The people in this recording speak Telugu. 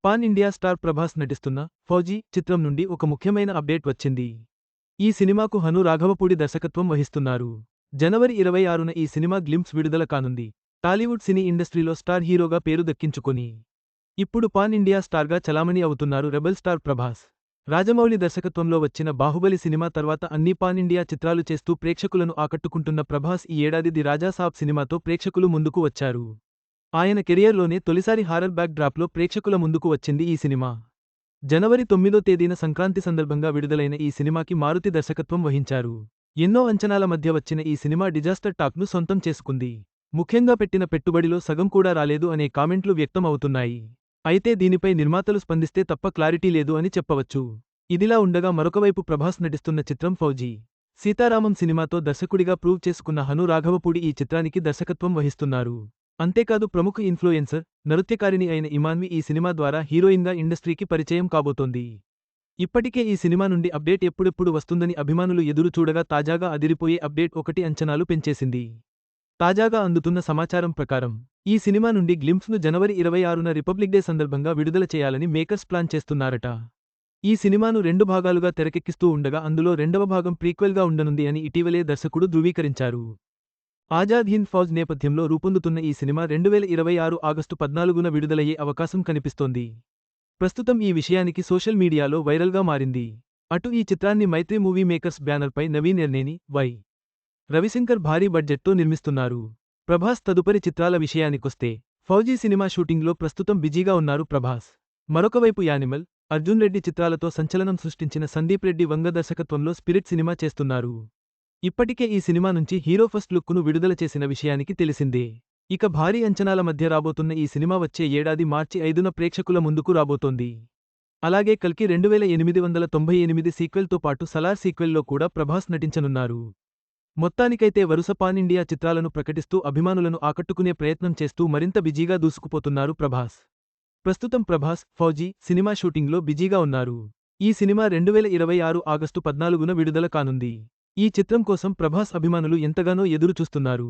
పాన్ ఇండియా స్టార్ ప్రభాస్ నటిస్తున్న ఫౌజీ చిత్రం నుండి ఒక ముఖ్యమైన అప్డేట్ వచ్చింది. ఈ సినిమాకు హను రాఘవపూడి దర్శకత్వం వహిస్తున్నారు. జనవరి 26న ఈ సినిమా గ్లింప్స్ విడుదల కానుంది. టాలీవుడ్ సినీ ఇండస్ట్రీలో స్టార్ హీరోగా పేరు దక్కించుకొని ఇప్పుడు పాన్ ఇండియా స్టార్గా చలామణి అవుతున్నారు రెబెల్ స్టార్ ప్రభాస్. రాజమౌళి దర్శకత్వంలో వచ్చిన బాహుబలి సినిమా తర్వాత అన్ని పాన్ ఇండియా చిత్రాలు చేస్తూ ప్రేక్షకులను ఆకట్టుకుంటున్న ప్రభాస్ ఈ ఏడాది ది రాజా సాబ్ సినిమాతో ప్రేక్షకులు ముందుకు వచ్చారు. ఆయన కెరియర్లోనే తొలిసారి హారర్ బ్యాక్ డ్రాప్లో ప్రేక్షకుల ముందుకు వచ్చింది ఈ సినిమా. జనవరి 9వ తేదీన సంక్రాంతి సందర్భంగా విడుదలైన ఈ సినిమాకి మారుతి దర్శకత్వం వహించారు. ఎన్నో అంచనాల మధ్య వచ్చిన ఈ సినిమా డిజాస్టర్ టాక్ను సొంతం చేసుకుంది. ముఖ్యంగా పెట్టిన పెట్టుబడిలో సగం కూడా రాలేదు అనే కామెంట్లు వ్యక్తం అవుతున్నాయి. అయితే దీనిపై నిర్మాతలు స్పందిస్తే తప్ప క్లారిటీ లేదు అని చెప్పవచ్చు. ఇదిలా ఉండగా మరొకవైపు ప్రభాస్ నటిస్తున్న చిత్రం ఫౌజీ సీతారామం సినిమాతో దర్శకుడిగా ప్రూవ్ చేసుకున్న హను రాఘవపూడి ఈ చిత్రానికి దర్శకత్వం వహిస్తున్నారు. అంతేకాదు ప్రముఖ ఇన్ఫ్లుయెన్సర్, నృత్యకారిణి అయిన ఇమాన్వి ఈ సినిమా ద్వారా హీరోయిన్గా ఇండస్ట్రీకి పరిచయం కాబోతోంది. ఇప్పటికే ఈ సినిమా నుండి అప్డేట్ ఎప్పుడెప్పుడు వస్తుందని అభిమానులు ఎదురు చూడగా తాజాగా అదిరిపోయే అప్డేట్ ఒకటి అంచనాలు పెంచేసింది. తాజాగా అందుతున్న సమాచారం ప్రకారం ఈ సినిమా నుండి గ్లింప్స్ను జనవరి 26న రిపబ్లిక్ డే సందర్భంగా విడుదల చేయాలని మేకర్స్ ప్లాన్ చేస్తున్నారట. ఈ సినిమాను 2 భాగాలుగా తెరకెక్కిస్తూ ఉండగా అందులో రెండవ భాగం ప్రీక్వెల్గా ఉండనుంది అని ఇటీవలే దర్శకుడు ధృవీకరించారు. ఆజాద్ హింద్ ఫౌజ్ నేపథ్యంలో రూపొందుతున్న ఈ సినిమా 2026 ఆగస్టు 14న విడుదలయ్యే అవకాశం కనిపిస్తోంది. ప్రస్తుతం ఈ విషయానికి సోషల్ మీడియాలో వైరల్గా మారింది. అటు ఈ చిత్రాన్ని మైత్రి మూవీ మేకర్స్ బ్యానర్పై నవీన్ ఎర్నేని, వై. రవిశంకర్ భారీ బడ్జెట్తో నిర్మిస్తున్నారు. ప్రభాస్ తదుపరి చిత్రాల విషయానికొస్తే ఫౌజీ సినిమా షూటింగ్లో ప్రస్తుతం బిజీగా ఉన్నారు ప్రభాస్. మరొకవైపు యానిమల్, అర్జున్ రెడ్డి చిత్రాలతో సంచలనం సృష్టించిన సందీప్ రెడ్డి వంగ దర్శకత్వంలో స్పిరిట్ సినిమా చేస్తున్నారు. ఇప్పటికే ఈ సినిమా నుంచి హీరో ఫస్ట్ లుక్ను విడుదల చేసిన విషయానికి తెలిసిందే. ఇక భారీ అంచనాల మధ్య రాబోతున్న ఈ సినిమా వచ్చే ఏడాది మార్చి 5న ప్రేక్షకుల ముందుకు రాబోతోంది. అలాగే కల్కి 2898 సీక్వెల్తో పాటు సలార్ సీక్వెల్లో కూడా ప్రభాస్ నటించనున్నారు. మొత్తానికైతే వరుస పాన్ ఇండియా చిత్రాలను ప్రకటిస్తూ అభిమానులను ఆకట్టుకునే ప్రయత్నం చేస్తూ మరింత బిజీగా దూసుకుపోతున్నారు ప్రభాస్. ప్రస్తుతం ప్రభాస్, ఫౌజీ సినిమా షూటింగ్లో బిజీగా ఉన్నారు. ఈ సినిమా 2026 ఆగస్టు 14న విడుదల కానుంది. ఈ చిత్రం కోసం ప్రభాస్ అభిమానులు ఎంతగానో ఎదురు చూస్తున్నారు.